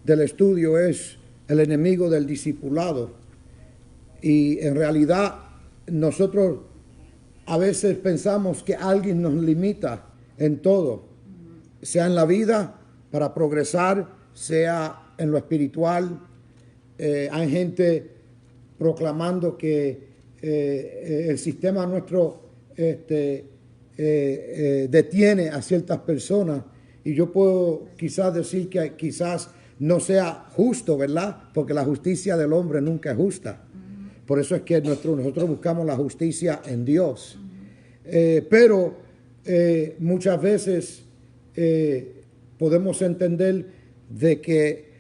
del estudio es el enemigo del discipulado. Y en realidad nosotros a veces pensamos que alguien nos limita en todo, sea en la vida para progresar, sea en lo espiritual. Hay gente proclamando que el sistema nuestro detiene a ciertas personas, y yo puedo quizás decir que quizás no sea justo, ¿verdad? Porque la justicia del hombre nunca es justa. Por eso es que nosotros buscamos la justicia en Dios. Pero muchas veces podemos entender de que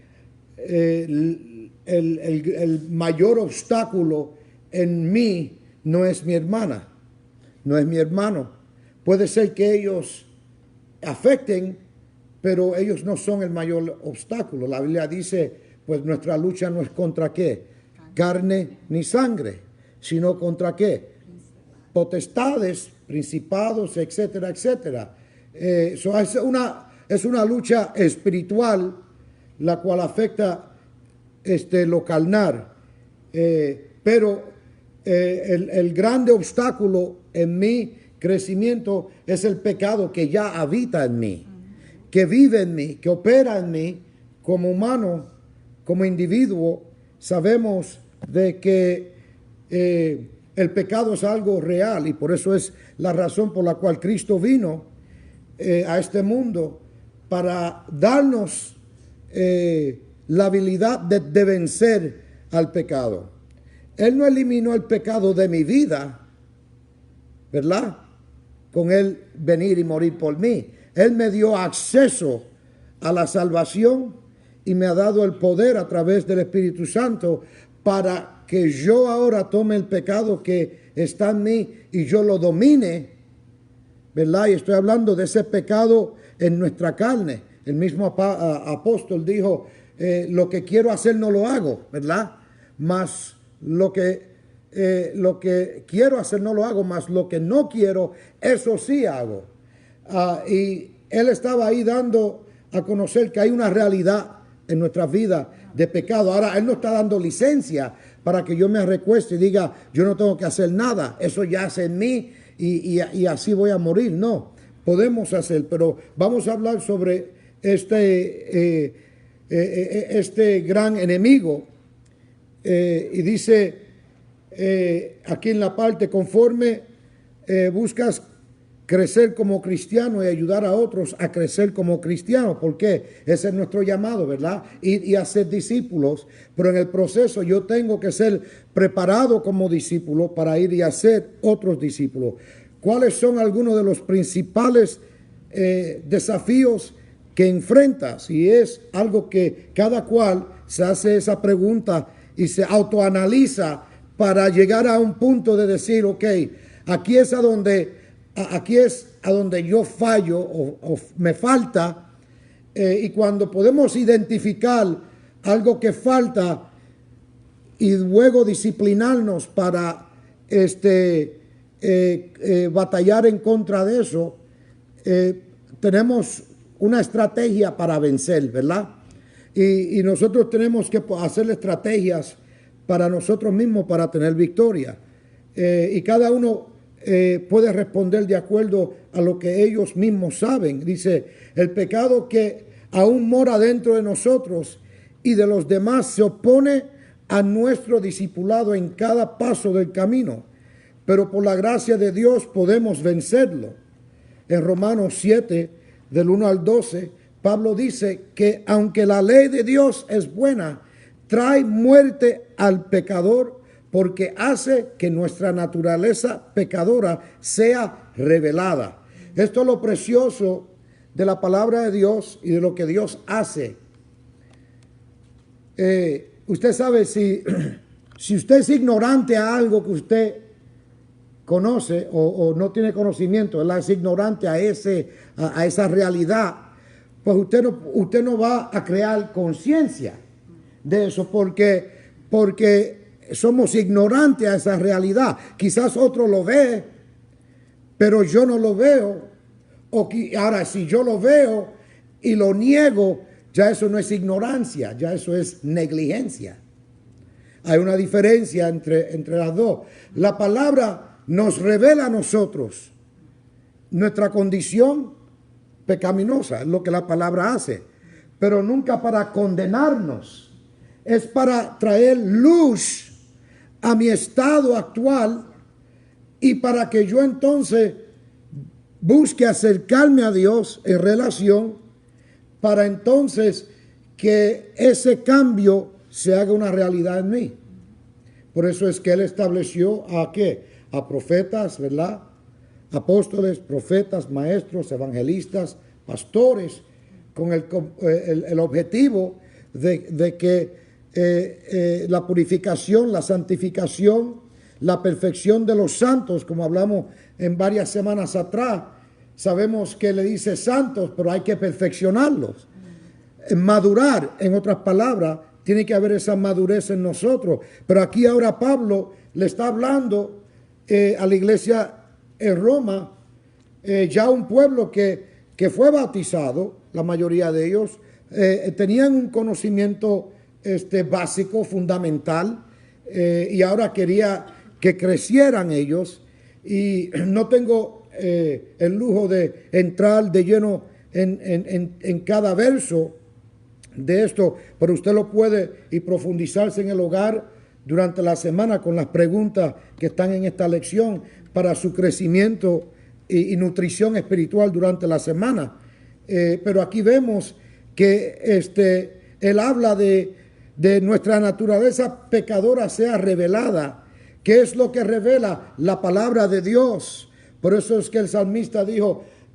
el mayor obstáculo en mí no es mi hermana, no es mi hermano. Puede ser que ellos afecten, pero ellos no son el mayor obstáculo. La Biblia dice, pues nuestra lucha no es contra qué, carne ni sangre, sino contra qué, potestades, principados, etcétera, etcétera. Es una lucha espiritual, la cual afecta lo carnal. Pero el grande obstáculo en mi crecimiento es el pecado que ya habita en mí, que vive en mí, que opera en mí como humano, como individuo. Sabemos de que el pecado es algo real, y por eso es la razón por la cual Cristo vino a este mundo, para darnos la habilidad de vencer al pecado. Él no eliminó el pecado de mi vida, ¿verdad? Con Él venir y morir por mí. Él me dio acceso a la salvación y me ha dado el poder a través del Espíritu Santo para que yo ahora tome el pecado que está en mí y yo lo domine, ¿verdad? Y estoy hablando de ese pecado en nuestra carne. El mismo apóstol dijo, lo que quiero hacer no lo hago, ¿verdad? Mas lo que quiero hacer no lo hago, mas lo que no quiero, eso sí hago. Y él estaba ahí dando a conocer que hay una realidad en nuestra vida de pecado. Ahora, él no está dando licencia para que yo me recueste y diga, yo no tengo que hacer nada, eso ya hace en mí y así voy a morir. No, podemos hacer, pero vamos a hablar sobre este gran enemigo. Y dice aquí en la parte, conforme buscas crecer como cristiano y ayudar a otros a crecer como cristiano. ¿Por qué? Ese es nuestro llamado, ¿verdad? Ir y hacer discípulos. Pero en el proceso yo tengo que ser preparado como discípulo para ir y hacer otros discípulos. ¿Cuáles son algunos de los principales desafíos que enfrentas? Y es algo que cada cual se hace esa pregunta y se autoanaliza para llegar a un punto de decir, ok, aquí es a donde yo fallo o me falta, y cuando podemos identificar algo que falta y luego disciplinarnos para batallar en contra de eso, tenemos una estrategia para vencer, ¿verdad? Y nosotros tenemos que hacer estrategias para nosotros mismos para tener victoria. Y cada uno puede responder de acuerdo a lo que ellos mismos saben. Dice, el pecado que aún mora dentro de nosotros y de los demás se opone a nuestro discipulado en cada paso del camino, pero por la gracia de Dios podemos vencerlo. En Romanos 7, del 1 al 12, Pablo dice que aunque la ley de Dios es buena, trae muerte al pecador, porque hace que nuestra naturaleza pecadora sea revelada. Esto es lo precioso de la palabra de Dios y de lo que Dios hace. Usted sabe, si usted es ignorante a algo que usted conoce o no tiene conocimiento, ¿verdad? Es ignorante a esa realidad, pues usted no va a crear conciencia de eso, porque somos ignorantes a esa realidad. Quizás otro lo ve, pero yo no lo veo. Ahora, si yo lo veo y lo niego, ya eso no es ignorancia, ya eso es negligencia. Hay una diferencia entre las dos. La palabra nos revela a nosotros nuestra condición pecaminosa, es lo que la palabra hace, pero nunca para condenarnos. Es para traer luz a mi estado actual y para que yo entonces busque acercarme a Dios en relación, para entonces que ese cambio se haga una realidad en mí. Por eso es que Él estableció ¿a qué? A profetas, ¿verdad? Apóstoles, profetas, maestros, evangelistas, pastores, con el objetivo de que la purificación, la santificación, la perfección de los santos, como hablamos en varias semanas atrás, sabemos que le dice santos, pero hay que perfeccionarlos. Madurar, en otras palabras, tiene que haber esa madurez en nosotros. Pero aquí ahora Pablo le está hablando a la iglesia en Roma, ya un pueblo que fue bautizado, la mayoría de ellos, tenían un conocimiento básico, fundamental, y ahora quería que crecieran ellos. Y no tengo el lujo de entrar de lleno en cada verso de esto, pero usted lo puede y profundizarse en el hogar durante la semana con las preguntas que están en esta lección para su crecimiento y nutrición espiritual durante la semana. Pero aquí vemos que él habla de nuestra naturaleza pecadora sea revelada. ¿Qué es lo que revela? La palabra de Dios. Por eso es que el salmista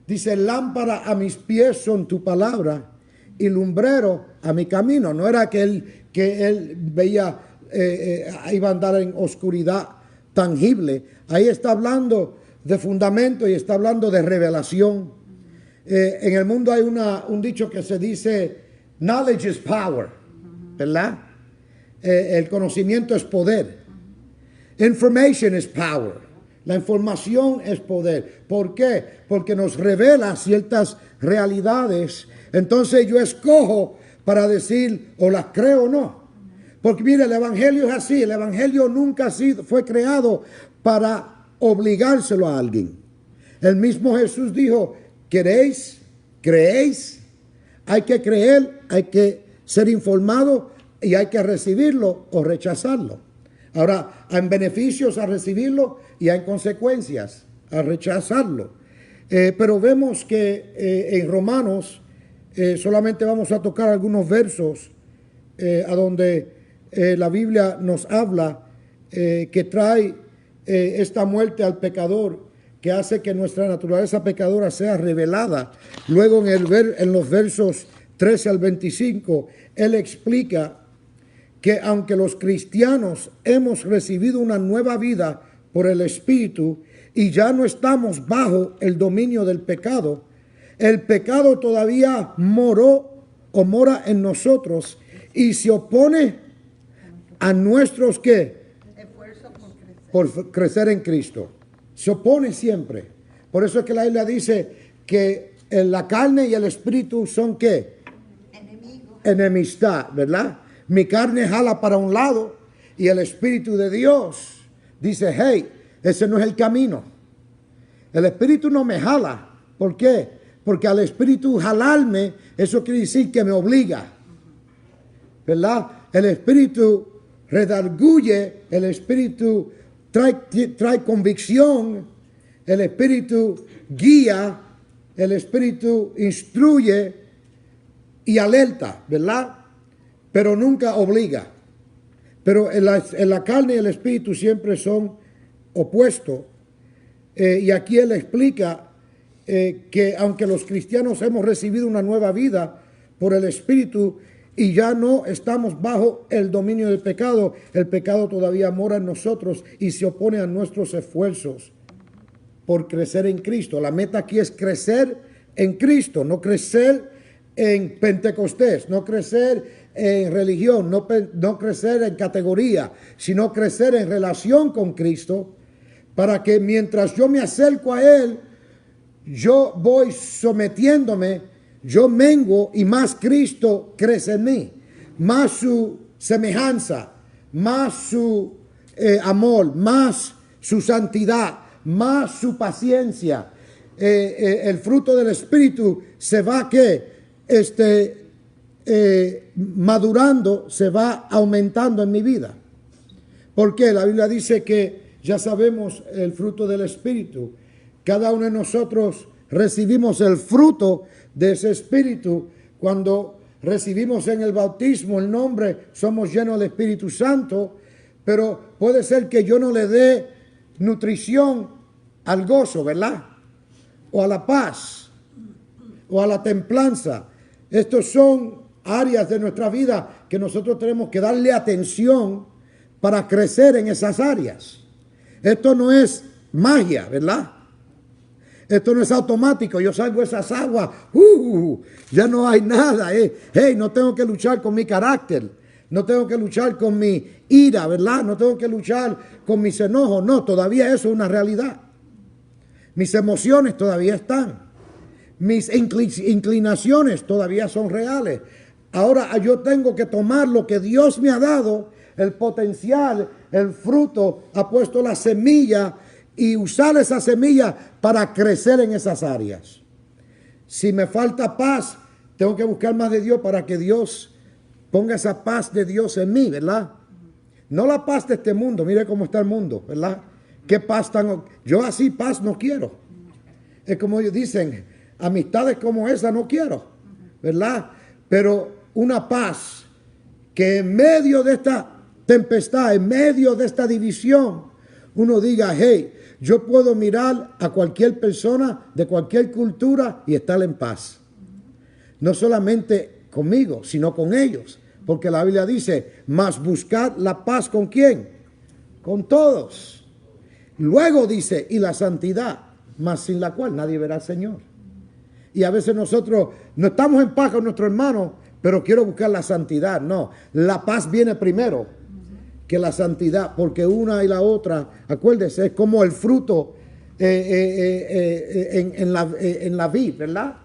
dice, lámpara a mis pies son tu palabra y lumbrero a mi camino. No era que él veía, iba a andar en oscuridad tangible. Ahí está hablando de fundamento y está hablando de revelación. En el mundo hay un dicho que se dice, knowledge is power, ¿verdad? El conocimiento es poder. Information is power. La información es poder. ¿Por qué? Porque nos revela ciertas realidades. Entonces yo escojo para decir o las creo o no. Porque mire, el evangelio es así. El evangelio nunca fue creado para obligárselo a alguien. El mismo Jesús dijo, ¿queréis? ¿Creéis? Hay que creer, hay que ser informado y hay que recibirlo o rechazarlo. Ahora, hay beneficios a recibirlo y hay consecuencias a rechazarlo. Pero vemos que en Romanos solamente vamos a tocar algunos versos a donde la Biblia nos habla que trae esta muerte al pecador, que hace que nuestra naturaleza pecadora sea revelada. Luego en los versos 13 al 25, él explica que aunque los cristianos hemos recibido una nueva vida por el Espíritu y ya no estamos bajo el dominio del pecado, el pecado todavía mora en nosotros y se opone a nuestros ¿qué? Esfuerzo por crecer en Cristo. Se opone siempre. Por eso es que la Biblia dice que la carne y el espíritu son ¿qué? Enemigos. Enemistad, ¿verdad? Mi carne jala para un lado y el Espíritu de Dios dice, hey, ese no es el camino. El Espíritu no me jala. ¿Por qué? Porque al Espíritu jalarme, eso quiere decir que me obliga. ¿Verdad? El Espíritu redarguye, el Espíritu trae convicción, el Espíritu guía, el Espíritu instruye y alerta, ¿verdad? Pero nunca obliga. Pero en la carne y el espíritu siempre son opuestos. Y aquí él explica que aunque los cristianos hemos recibido una nueva vida por el espíritu y ya no estamos bajo el dominio del pecado, el pecado todavía mora en nosotros y se opone a nuestros esfuerzos por crecer en Cristo. La meta aquí es crecer en Cristo, no crecer en Pentecostés, no crecer en religión, no crecer en categoría, sino crecer en relación con Cristo, para que mientras yo me acerco a Él, yo voy sometiéndome, yo menguo y más Cristo crece en mí, más su semejanza, más su amor, más su santidad, más su paciencia. El fruto del Espíritu se va madurando, se va aumentando en mi vida. Porque la Biblia dice que ya sabemos el fruto del Espíritu. Cada uno de nosotros recibimos el fruto de ese Espíritu cuando recibimos en el bautismo el nombre, somos llenos del Espíritu Santo, pero puede ser que yo no le dé nutrición al gozo, ¿verdad? O a la paz, o a la templanza. Estos son áreas de nuestra vida que nosotros tenemos que darle atención para crecer en esas áreas. Esto no es magia, ¿verdad? Esto no es automático. Yo salgo de esas aguas, ya no hay nada. Hey, no tengo que luchar con mi carácter. No tengo que luchar con mi ira, ¿verdad? No tengo que luchar con mis enojos. No, todavía eso es una realidad. Mis emociones todavía están. Mis inclinaciones todavía son reales. Ahora yo tengo que tomar lo que Dios me ha dado, el potencial, el fruto, ha puesto la semilla y usar esa semilla para crecer en esas áreas. Si me falta paz, tengo que buscar más de Dios para que Dios ponga esa paz de Dios en mí, ¿verdad? No la paz de este mundo, mire cómo está el mundo, ¿verdad? ¿Qué paz tan? Yo así paz no quiero. Es como ellos dicen, amistades como esa no quiero, ¿verdad? Pero una paz que en medio de esta tempestad, en medio de esta división, uno diga, hey, yo puedo mirar a cualquier persona de cualquier cultura y estar en paz. No solamente conmigo, sino con ellos. Porque la Biblia dice, mas buscar la paz ¿con quién? Con todos. Luego dice, y la santidad, mas sin la cual nadie verá al Señor. Y a veces nosotros no estamos en paz con nuestro hermano, pero quiero buscar la santidad. No, la paz viene primero que la santidad, porque una y la otra, acuérdese, es como el fruto en la vid, ¿verdad?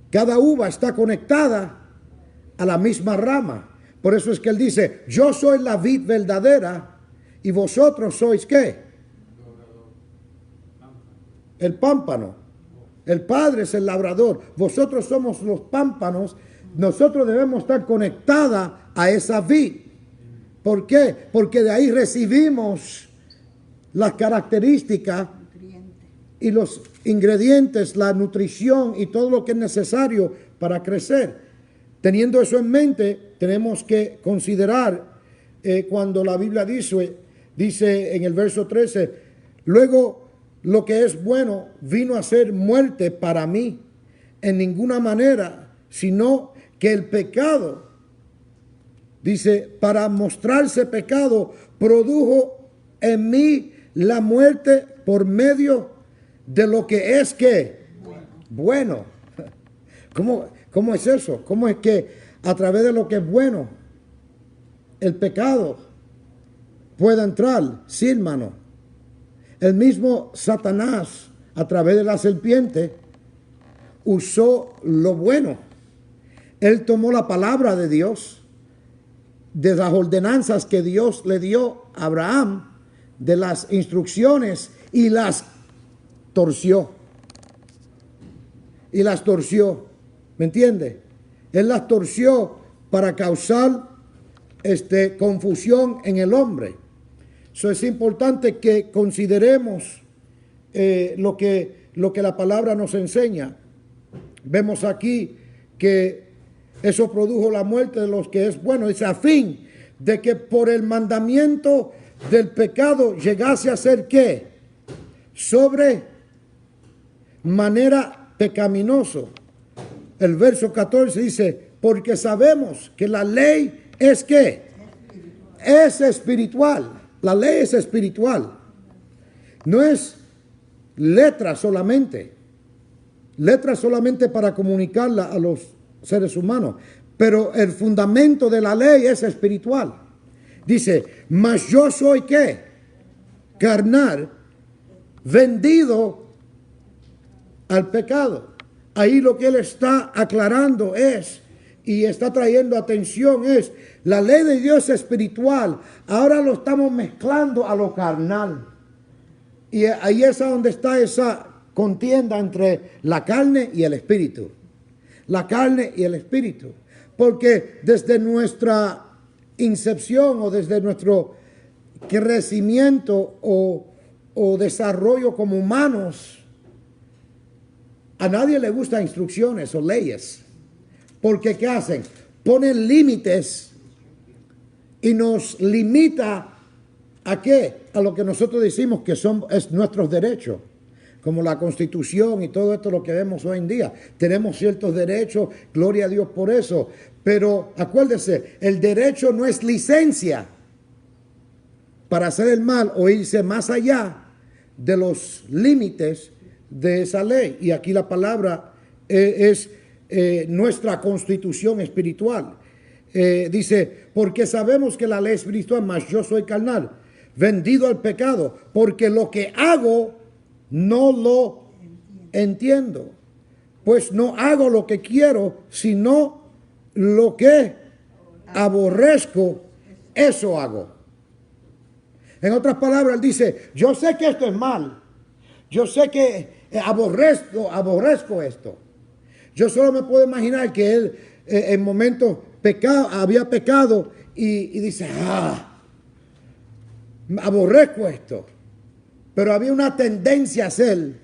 Cada uva está conectada a la misma rama. Por eso es que él dice, yo soy la vid verdadera y vosotros sois ¿qué? El pámpano. El Padre es el labrador. Vosotros somos los pámpanos. Nosotros debemos estar conectados a esa vid. ¿Por qué? Porque de ahí recibimos las características y los ingredientes, la nutrición y todo lo que es necesario para crecer. Teniendo eso en mente, tenemos que considerar cuando la Biblia dice en el verso 13, luego lo que es bueno vino a ser muerte para mí, en ninguna manera, sino que el pecado, dice, para mostrarse pecado, produjo en mí la muerte por medio de lo que es que bueno. ¿Cómo es eso? ¿Cómo es que a través de lo que es bueno el pecado pueda entrar? Sí, hermano. El mismo Satanás, a través de la serpiente, usó lo bueno. Él tomó la palabra de Dios, de las ordenanzas que Dios le dio a Abraham, de las instrucciones, y las torció. Y las torció. ¿Me entiende? Él las torció para causar confusión en el hombre. Eso es importante que consideremos lo que la palabra nos enseña. Vemos aquí que eso produjo la muerte de los que es bueno. Dice, a fin de que por el mandamiento del pecado llegase a ser ¿qué? Sobre manera pecaminoso. El verso 14 dice, porque sabemos que la ley es ¿qué? Es espiritual. La ley es espiritual. No es letra solamente. Letra solamente para comunicarla a los seres humanos. Pero el fundamento de la ley es espiritual. Dice, mas yo soy ¿qué? Carnal, vendido al pecado. ahí lo que él está aclarando es, y está trayendo atención es, la ley de Dios es espiritual, ahora lo estamos mezclando a lo carnal. Y ahí es donde está esa contienda entre la carne y el espíritu. La carne y el espíritu. Porque desde nuestra incepción o desde nuestro crecimiento o desarrollo como humanos, a nadie le gustan instrucciones o leyes. Porque ¿qué hacen? Ponen límites y nos limita ¿a qué? A lo que nosotros decimos que es nuestros derechos. Como la Constitución y todo esto lo que vemos hoy en día. Tenemos ciertos derechos, gloria a Dios por eso. Pero acuérdese, el derecho no es licencia para hacer el mal o irse más allá de los límites de esa ley. Y aquí la palabra es nuestra constitución espiritual. Dice, porque sabemos que la ley es espiritual, mas yo soy carnal, vendido al pecado, porque lo que hago no lo entiendo. Pues no hago lo que quiero, sino lo que aborrezco, eso hago. En otras palabras, él dice, yo sé que esto es mal. Yo sé que aborrezco esto. Yo solo me puedo imaginar que él en momentos había pecado y dice, aborrezco esto. Pero había una tendencia a hacer.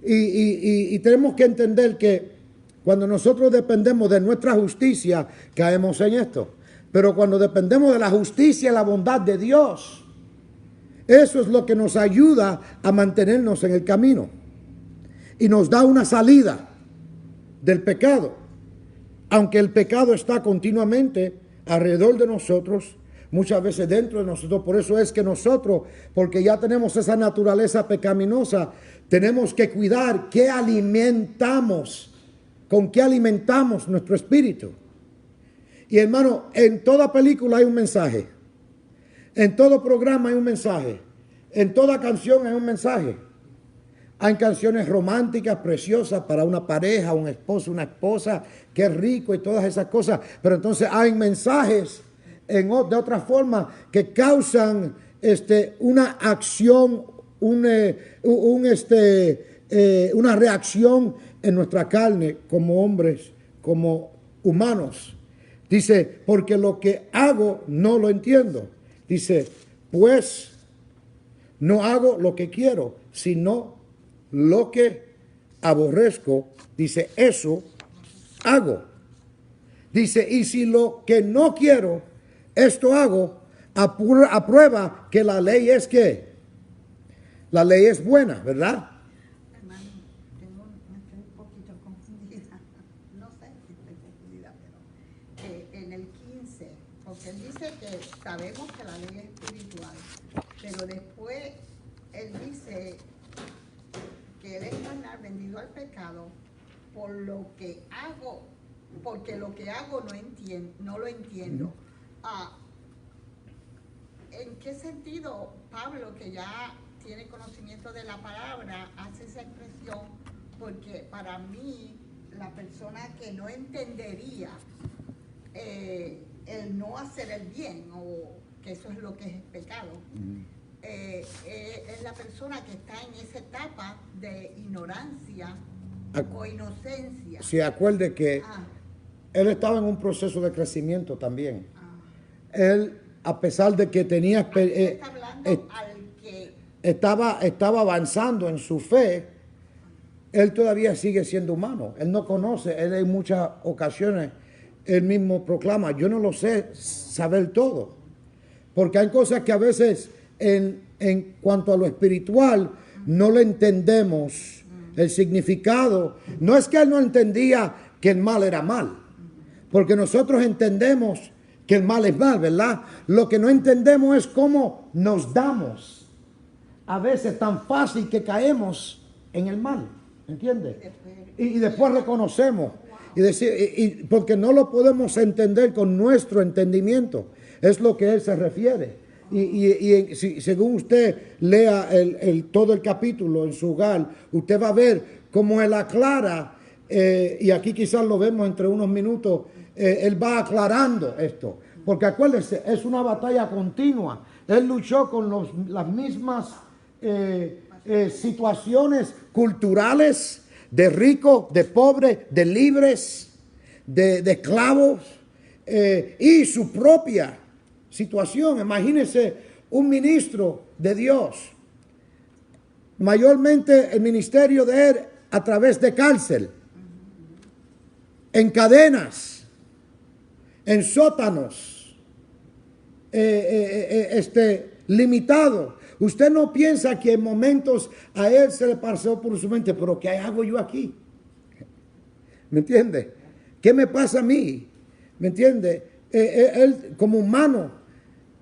Y tenemos que entender que cuando nosotros dependemos de nuestra justicia, caemos en esto. Pero cuando dependemos de la justicia y la bondad de Dios, eso es lo que nos ayuda a mantenernos en el camino. Y nos da una salida del pecado. Aunque el pecado está continuamente alrededor de nosotros, muchas veces dentro de nosotros. Por eso es que nosotros, porque ya tenemos esa naturaleza pecaminosa, tenemos que cuidar qué alimentamos, con qué alimentamos nuestro espíritu. Y hermano, en toda película hay un mensaje. En todo programa hay un mensaje. En toda canción hay un mensaje. Hay canciones románticas, preciosas para una pareja, un esposo, una esposa, que rico y todas esas cosas. Pero entonces hay mensajes de otra forma que causan una acción, una reacción en nuestra carne como hombres, como humanos. Dice, porque lo que hago no lo entiendo. Dice, pues no hago lo que quiero, sino lo que aborrezco. Dice, eso hago. Dice, y si lo que no quiero, esto hago, aprueba que la ley es ¿qué? La ley es buena, ¿verdad? Hermano, estoy un poquito confundida. No sé si estoy confundida, pero en el 15, porque él dice que sabemos que la ley es espiritual, pero después él dice que él es carnal, vendido al pecado, por lo que hago, porque lo que hago no lo entiendo. ¿En qué sentido Pablo, que ya tiene conocimiento de la palabra, hace esa expresión? Porque para mí, la persona que no entendería el no hacer el bien, o que eso es lo que es pecado, es la persona que está en esa etapa de ignorancia o inocencia. Se acuerde que él estaba en un proceso de crecimiento también. Él, a pesar de que tenía estaba avanzando en su fe, él todavía sigue siendo humano. Él no conoce, él en muchas ocasiones él mismo proclama, yo no lo sé saber todo, porque hay cosas que a veces en cuanto a lo espiritual no le entendemos el significado. No es que él no entendía que el mal era mal, porque nosotros entendemos que el mal es mal, ¿verdad? Lo que no entendemos es cómo nos damos a veces tan fácil que caemos en el mal, ¿entiendes? Y después reconocemos porque no lo podemos entender con nuestro entendimiento, es lo que él se refiere. Según usted lea todo el capítulo en su hogar, usted va a ver cómo él aclara y aquí quizás lo vemos entre unos minutos, él va aclarando esto. Porque acuérdense, es una batalla continua. Él luchó con las mismas situaciones culturales de ricos, de pobres, de libres, de esclavos, y su propia situación. Imagínense un ministro de Dios, mayormente el ministerio de él a través de cárcel, en cadenas, en sótanos, limitado. Usted no piensa que en momentos a él se le pasó por su mente, pero ¿qué hago yo aquí? ¿Me entiende? ¿Qué me pasa a mí? ¿Me entiende? Él como humano,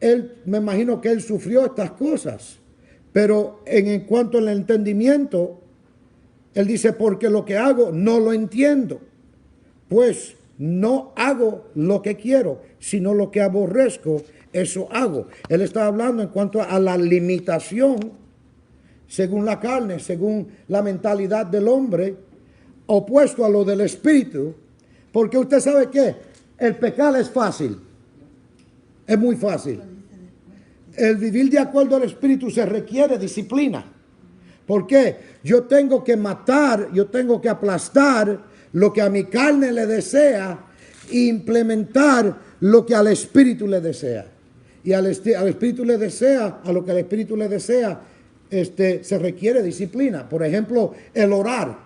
él, me imagino que él sufrió estas cosas, pero en cuanto al entendimiento, él dice, porque lo que hago no lo entiendo, pues no hago lo que quiero, sino lo que aborrezco, eso hago. Él está hablando en cuanto a la limitación, según la carne, según la mentalidad del hombre, opuesto a lo del espíritu, porque usted sabe que el pecar es fácil, es muy fácil. El vivir de acuerdo al espíritu se requiere disciplina. ¿Por qué? Yo tengo que matar, yo tengo que aplastar lo que a mi carne le desea e implementar lo que al espíritu le desea. Y al espíritu le desea, a lo que al espíritu le desea, se requiere disciplina. Por ejemplo, el orar.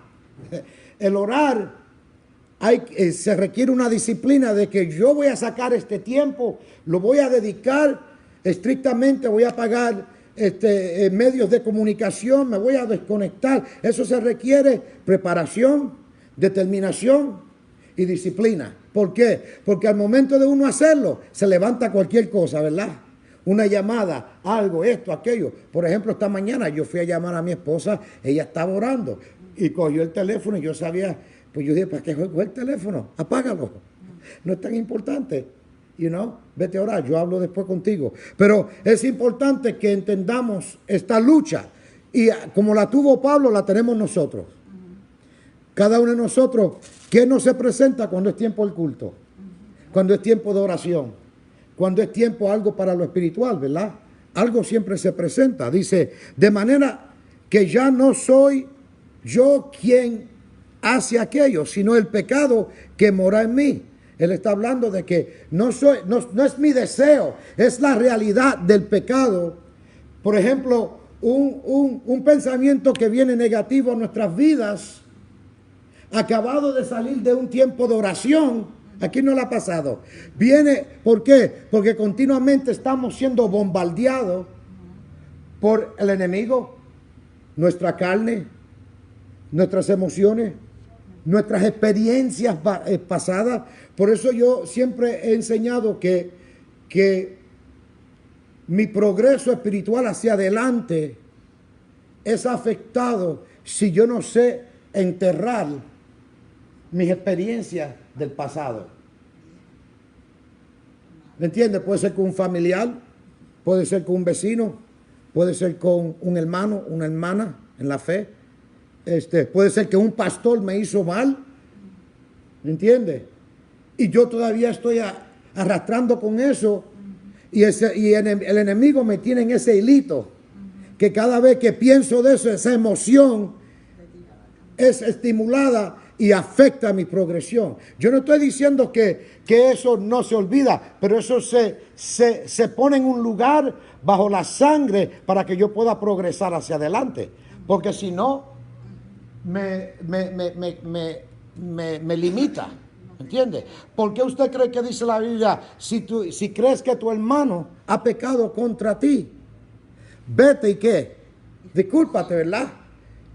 El orar, se requiere una disciplina de que yo voy a sacar este tiempo, lo voy a dedicar estrictamente, voy a pagar medios de comunicación, me voy a desconectar. Eso se requiere preparación, determinación y disciplina. ¿Por qué? Porque al momento de uno hacerlo, se levanta cualquier cosa, ¿verdad? Una llamada, algo, esto, aquello. Por ejemplo, esta mañana yo fui a llamar a mi esposa, ella estaba orando y cogió el teléfono y yo sabía, pues yo dije, ¿para qué cogió el teléfono? Apágalo. No es tan importante. Vete a orar, yo hablo después contigo. Pero es importante que entendamos esta lucha. Y como la tuvo Pablo, la tenemos nosotros. Cada uno de nosotros, ¿qué nos se presenta cuando es tiempo del culto? Cuando es tiempo de oración. Cuando es tiempo algo para lo espiritual, ¿verdad? Algo siempre se presenta. Dice, de manera que ya no soy yo quien hace aquello, sino el pecado que mora en mí. Él está hablando de que no es mi deseo, es la realidad del pecado. Por ejemplo, un pensamiento que viene negativo a nuestras vidas, acabado de salir de un tiempo de oración, aquí no le ha pasado. Viene, ¿por qué? Porque continuamente estamos siendo bombardeados por el enemigo, nuestra carne, nuestras emociones, nuestras experiencias pasadas. Por eso yo siempre he enseñado que mi progreso espiritual hacia adelante es afectado si yo no sé enterrar mis experiencias del pasado. ¿Me entiende? Puede ser con un familiar, puede ser con un vecino, puede ser con un hermano, una hermana en la fe. Puede ser que un pastor me hizo mal, ¿me entiende? Y yo todavía estoy arrastrando con eso, y el enemigo me tiene en ese hilito, que cada vez que pienso de eso, esa emoción es estimulada y afecta mi progresión. Yo no estoy diciendo que eso no se olvida, pero eso se pone en un lugar bajo la sangre para que yo pueda progresar hacia adelante, porque si no, me limita, ¿entiende? ¿Por qué usted cree que dice la Biblia, si crees que tu hermano ha pecado contra ti, vete y qué? Discúlpate, ¿verdad?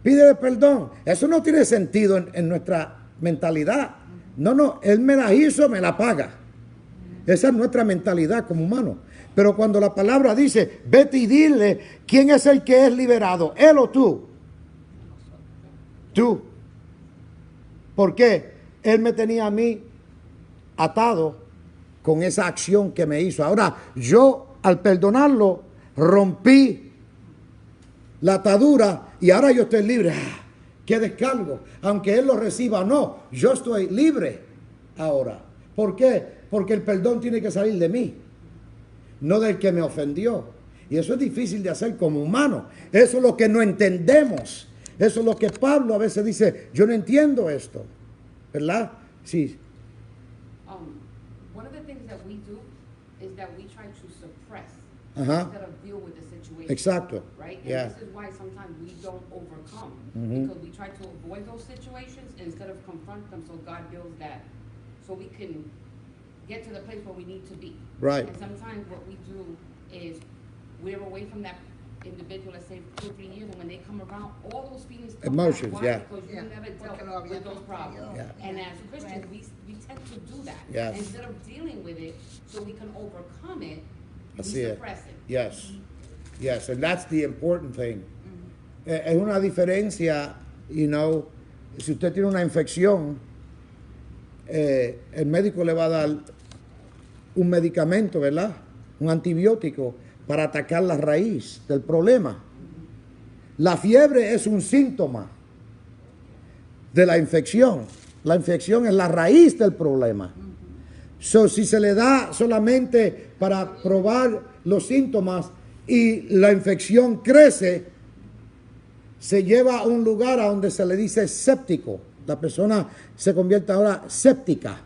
Pídele perdón. Eso no tiene sentido en nuestra mentalidad. No, él me la hizo, me la paga. Esa es nuestra mentalidad como humano. Pero cuando la palabra dice, vete y dile, ¿quién es el que es liberado? ¿Él o tú? Tú. ¿Por qué? Él me tenía a mí atado con esa acción que me hizo. Ahora, yo al perdonarlo, rompí la atadura y ahora yo estoy libre. ¿Qué descargo? Aunque él lo reciba o no, yo estoy libre ahora. ¿Por qué? Porque el perdón tiene que salir de mí, no del que me ofendió. Y eso es difícil de hacer como humano. Eso es lo que no entendemos. Eso es lo que Pablo a veces dice, yo no entiendo esto. ¿Verdad? Sí. One of the things that we do is that we try to suppress Ajá. instead of deal with the situation. Exacto. Right? And Yeah. this is why sometimes we don't overcome. Mhm. Because we try to avoid those situations instead of confront them, so God builds that, so we can get to the place where we need to be. Right. And sometimes what we do is we're away from that individual, let's say 2 or 3 years, and when they come around, all those feelings come Emotions, back. Why? yeah. Because you Yeah, never porque lo dealt había with those problems. confundido. Yeah. And as Christians, Right. we tend to do that. Yes. Instead of dealing with it so we can overcome it, Así we es. suppress it. Yes. Yes, and that's the important thing. Es una diferencia, you know, si usted tiene una infección, el médico le va a dar un medicamento, ¿verdad? Un antibiótico para atacar la raíz del problema. La fiebre es un síntoma de la infección. La infección es la raíz del problema. So, si se le da solamente para probar los síntomas y la infección crece, se lleva a un lugar a donde se le dice séptico. La persona se convierte ahora séptica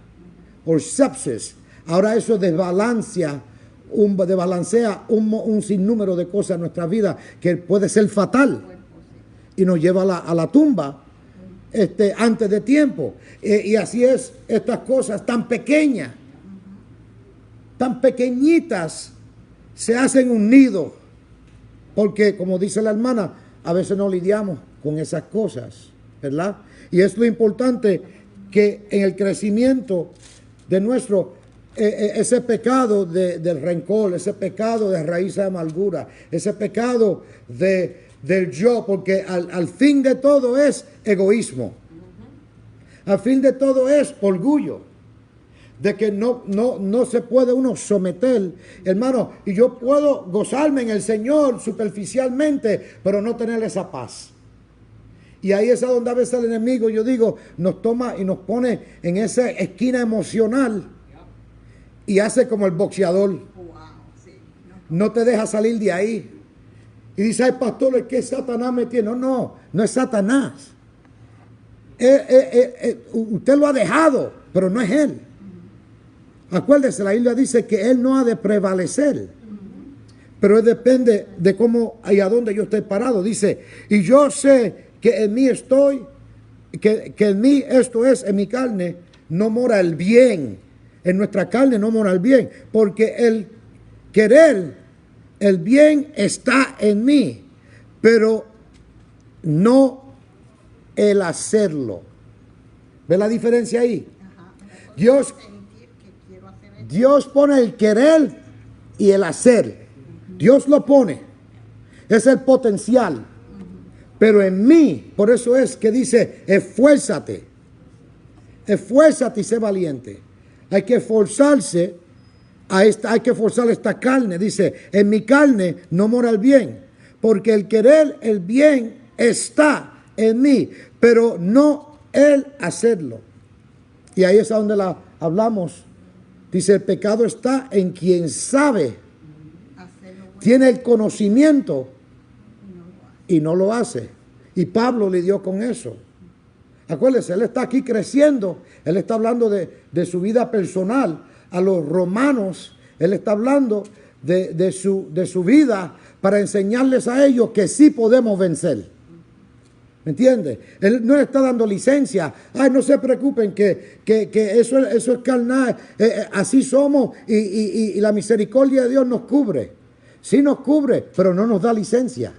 o sepsis. Ahora eso desbalancea un sinnúmero de cosas en nuestra vida que puede ser fatal y nos lleva a la tumba antes de tiempo. Y así es, estas cosas tan pequeñas, tan pequeñitas, se hacen un nido, porque como dice la hermana, a veces no lidiamos con esas cosas, ¿verdad? Y es lo importante que en el crecimiento de ese pecado del rencor, ese pecado de raíz de amargura, ese pecado del yo, porque al fin de todo es egoísmo, al fin de todo es orgullo, de que no se puede uno someter, hermano, y yo puedo gozarme en el Señor superficialmente, pero no tener esa paz. Y ahí es a donde a veces el enemigo, yo digo, nos toma y nos pone en esa esquina emocional y hace como el boxeador. Wow, sí. No. No te deja salir de ahí. Y dice, ay pastor, es que Satanás me tiene. No es Satanás. Usted lo ha dejado, pero no es él. Acuérdese, la Biblia dice que él no ha de prevalecer. Pero depende de cómo y a dónde yo estoy parado. Dice, y yo sé que en mí estoy, que en mí esto es, en mi carne, no mora el bien. En nuestra carne no mora el bien. Porque el querer, el bien está en mí. Pero no el hacerlo. ¿Ve la diferencia ahí? Ajá. Dios, Sentir que quiero hacer esto. Dios pone el querer y el hacer. Dios lo pone. Es el potencial. Pero en mí, por eso es que dice, esfuérzate. Esfuérzate y sé valiente. Hay que esforzarse, hay que forzar esta carne. Dice, en mi carne no mora el bien. Porque el querer el bien está en mí, pero no el hacerlo. Y ahí es a donde la hablamos. Dice, el pecado está en quien sabe, Hacerlo bueno tiene el conocimiento y no lo hace. y no lo hace. Y Pablo lidió con eso. Acuérdense, él está aquí creciendo. Él está hablando de su vida personal. A los romanos, él está hablando de su vida para enseñarles a ellos que sí podemos vencer. ¿Me entiende? Él no le está dando licencia. Ay, no se preocupen que eso es carnal. Así somos y la misericordia de Dios nos cubre. Sí nos cubre, pero no nos da licencia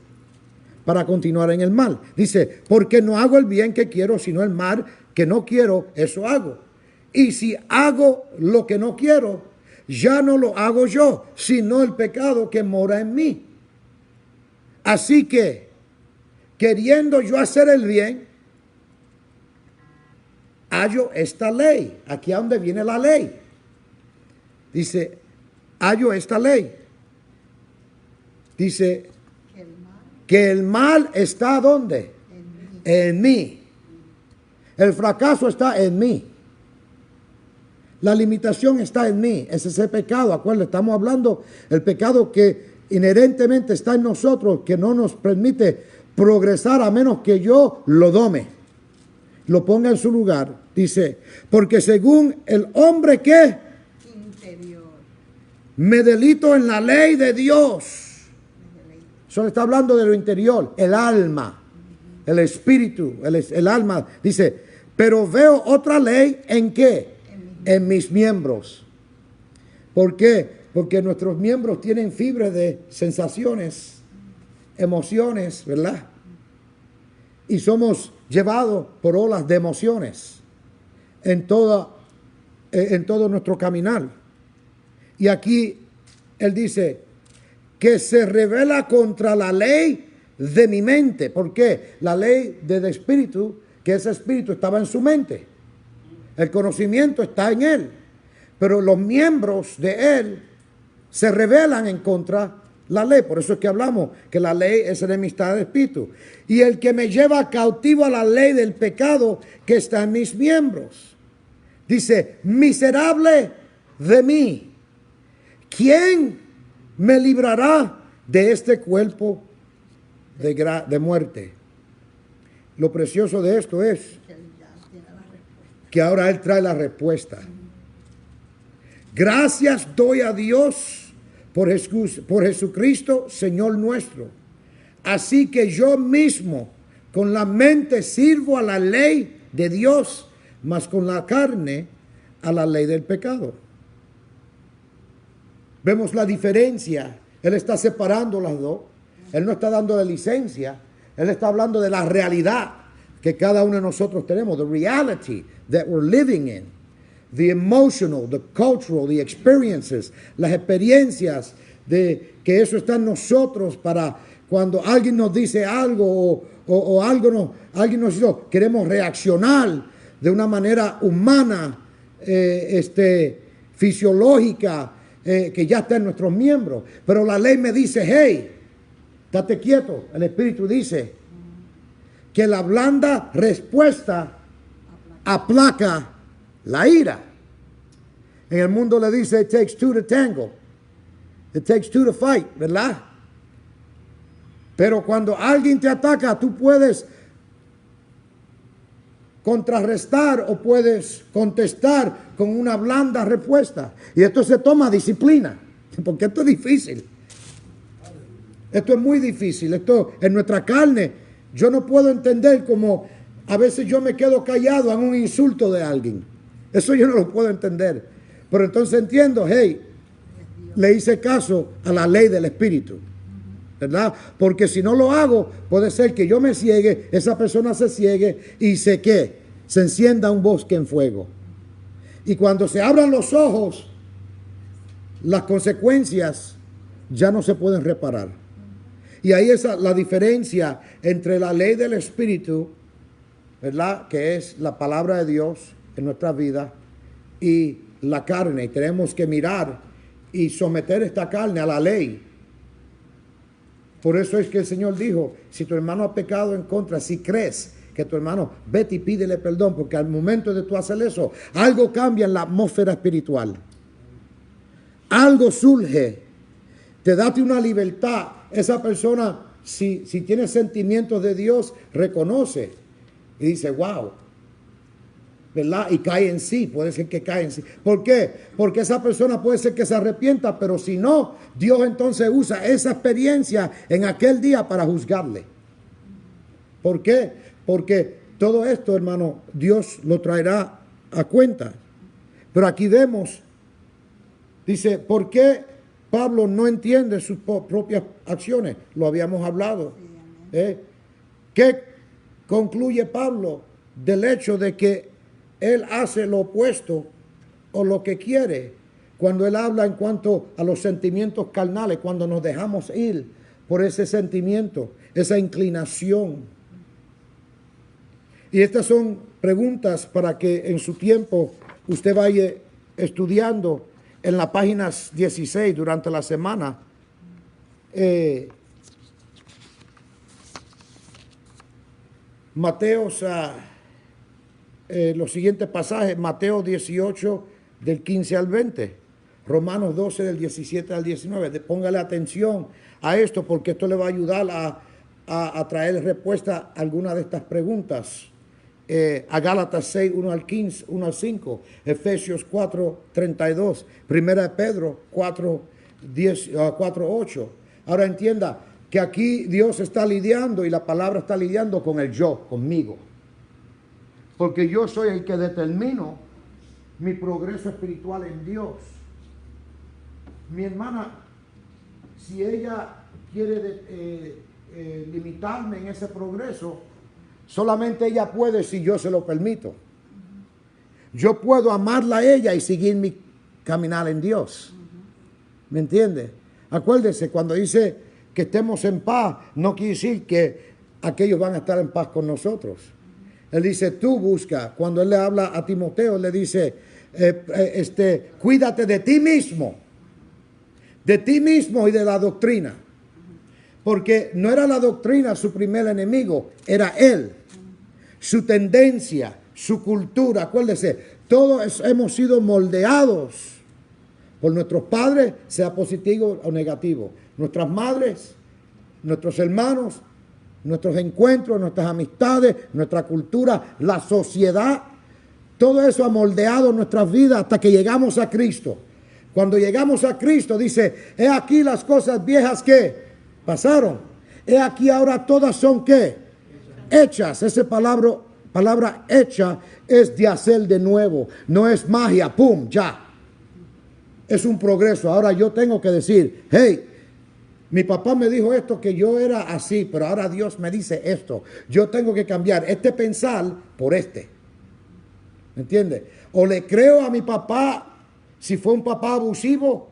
para continuar en el mal. Dice, porque no hago el bien que quiero, sino el mal que no quiero, eso hago. Y si hago lo que no quiero, ya no lo hago yo, sino el pecado que mora en mí. Así que, queriendo yo hacer el bien, hallo esta ley. Aquí a donde viene la ley. Dice, hallo esta ley. Dice, Que el mal que el mal está ¿dónde? en mí. en mí. El fracaso está en mí. La limitación está en mí. Ese es el pecado. Acuérdense, estamos hablando el pecado que inherentemente está en nosotros, que no nos permite progresar a menos que yo lo dome, lo ponga en su lugar. Dice, porque según el hombre que Interior. me delito en la ley de Dios. Solo está hablando de lo interior, el alma, el espíritu, el alma. Dice, pero veo otra ley en qué? En mis miembros. ¿Por qué? Porque nuestros miembros tienen fibras de sensaciones, emociones, ¿verdad? Y somos llevados por olas de emociones en todo nuestro caminar. Y aquí él dice que se revela contra la ley de mi mente. ¿Por qué? La ley del espíritu, que ese espíritu estaba en su mente. El conocimiento está en él. Pero los miembros de él se rebelan en contra la ley. Por eso es que hablamos que la ley es enemistad del espíritu. Y el que me lleva cautivo a la ley del pecado que está en mis miembros. Dice, miserable de mí. ¿Quién me librará de este cuerpo de muerte? Lo precioso de esto es que ahora él trae la respuesta. Gracias doy a Dios por Jesucristo, Señor nuestro. Así que yo mismo con la mente sirvo a la ley de Dios, mas con la carne a la ley del pecado. Vemos la diferencia. Él está separando las dos. Él no está dando la licencia. Él está hablando de la realidad que cada uno de nosotros tenemos. The reality that we're living in. The emotional, the cultural, the experiences. Las experiencias de que eso está en nosotros para cuando alguien nos dice algo o alguien nos dice, queremos reaccionar de una manera humana, fisiológica, que ya está en nuestros miembros. Pero la ley me dice, hey, date quieto. El Espíritu dice que la blanda respuesta aplaca la ira. En el mundo le dice, it takes two to tango. It takes two to fight, ¿verdad? Pero cuando alguien te ataca, tú puedes contrarrestar o puedes contestar con una blanda respuesta. Y esto se toma disciplina, porque esto es difícil. Esto es muy difícil. Esto en nuestra carne, yo no puedo entender como a veces yo me quedo callado a un insulto de alguien. Eso yo no lo puedo entender. Pero entonces entiendo, hey, le hice caso a la ley del Espíritu, ¿verdad? Porque si no lo hago, puede ser que yo me ciegue, esa persona se ciegue y se encienda un bosque en fuego. Y cuando se abran los ojos, las consecuencias ya no se pueden reparar. Y ahí es la diferencia entre la ley del Espíritu, ¿verdad? Que es la palabra de Dios en nuestra vida, y la carne. Y tenemos que mirar y someter esta carne a la ley. Por eso es que el Señor dijo, si tu hermano ha pecado en contra, si crees que tu hermano, vete y pídele perdón, porque al momento de tú hacer eso, algo cambia en la atmósfera espiritual. Algo surge, te date una libertad. Esa persona, si tiene sentimientos de Dios, reconoce y dice, wow, ¿verdad? Y cae en sí, puede ser que cae en sí. ¿Por qué? Porque esa persona puede ser que se arrepienta, pero si no, Dios entonces usa esa experiencia en aquel día para juzgarle. ¿Por qué? Porque todo esto, hermano, Dios lo traerá a cuenta. Pero aquí vemos, dice, ¿por qué Pablo no entiende sus propias acciones? Lo habíamos hablado. ¿Qué concluye Pablo del hecho de que él hace lo opuesto o lo que quiere? Cuando él habla en cuanto a los sentimientos carnales, cuando nos dejamos ir por ese sentimiento, esa inclinación. Y estas son preguntas para que en su tiempo usted vaya estudiando en las páginas 16 durante la semana. los siguientes pasajes, Mateo 18 del 15 al 20, Romanos 12 del 17 al 19. Póngale atención a esto porque esto le va a ayudar a traer respuesta a algunas de estas preguntas. A Gálatas 6, 1 al 15, 1 al 5, Efesios 4, 32, Primera de Pedro 4, 10, 4, 8. Ahora entienda que aquí Dios está lidiando y la palabra está lidiando con el yo, conmigo. Porque yo soy el que determino mi progreso espiritual en Dios. Mi hermana, si ella quiere limitarme en ese progreso, solamente ella puede si yo se lo permito. Yo puedo amarla a ella y seguir mi caminar en Dios. ¿Me entiende? Acuérdese, cuando dice que estemos en paz, no quiere decir que aquellos van a estar en paz con nosotros. Él dice, tú busca. Cuando él le habla a Timoteo, él le dice, cuídate de ti mismo y de la doctrina. Porque no era la doctrina su primer enemigo, era él. Su tendencia, su cultura. Acuérdese, todos hemos sido moldeados por nuestros padres, sea positivo o negativo. Nuestras madres, nuestros hermanos, nuestros encuentros, nuestras amistades, nuestra cultura, la sociedad. Todo eso ha moldeado nuestras vidas hasta que llegamos a Cristo. Cuando llegamos a Cristo dice, he aquí las cosas viejas que pasaron. He aquí ahora todas son ¿qué? Hechas. Esa palabra hecha es de hacer de nuevo. No es magia, pum, ya. Es un progreso. Ahora yo tengo que decir, hey, mi papá me dijo esto, que yo era así, pero ahora Dios me dice esto. Yo tengo que cambiar este pensar por este. ¿Me entiende? O le creo a mi papá si fue un papá abusivo,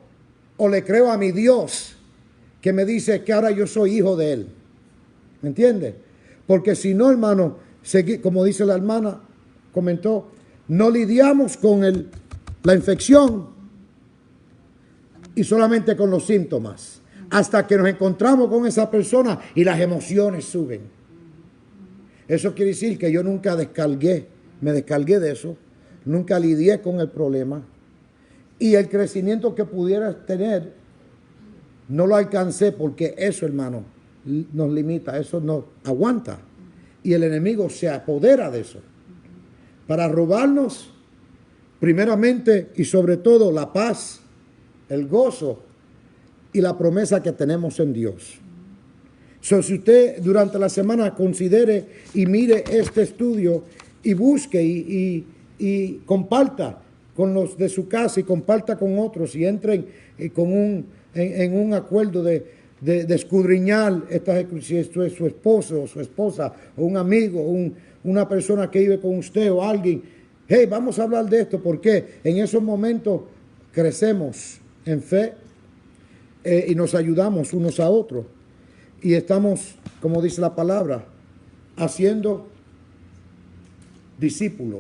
o le creo a mi Dios que me dice que ahora yo soy hijo de él. ¿Me entiende? Porque si no, hermano, como dice la hermana, comentó, no lidiamos con la infección y solamente con los síntomas. Hasta que nos encontramos con esa persona y las emociones suben. Eso quiere decir que yo nunca me descargué de eso, nunca lidié con el problema y el crecimiento que pudiera tener no lo alcancé porque eso, hermano, nos limita, eso nos aguanta y el enemigo se apodera de eso para robarnos primeramente y sobre todo la paz, el gozo y la promesa que tenemos en Dios. Si usted durante la semana considere y mire este estudio y busque y comparta con los de su casa y comparta con otros y entren en un acuerdo de escudriñar si esto es su esposo o su esposa o un amigo, una persona que vive con usted o alguien. Hey, vamos a hablar de esto porque en esos momentos crecemos en fe. Y nos ayudamos unos a otros. Y estamos, como dice la palabra, haciendo discípulos.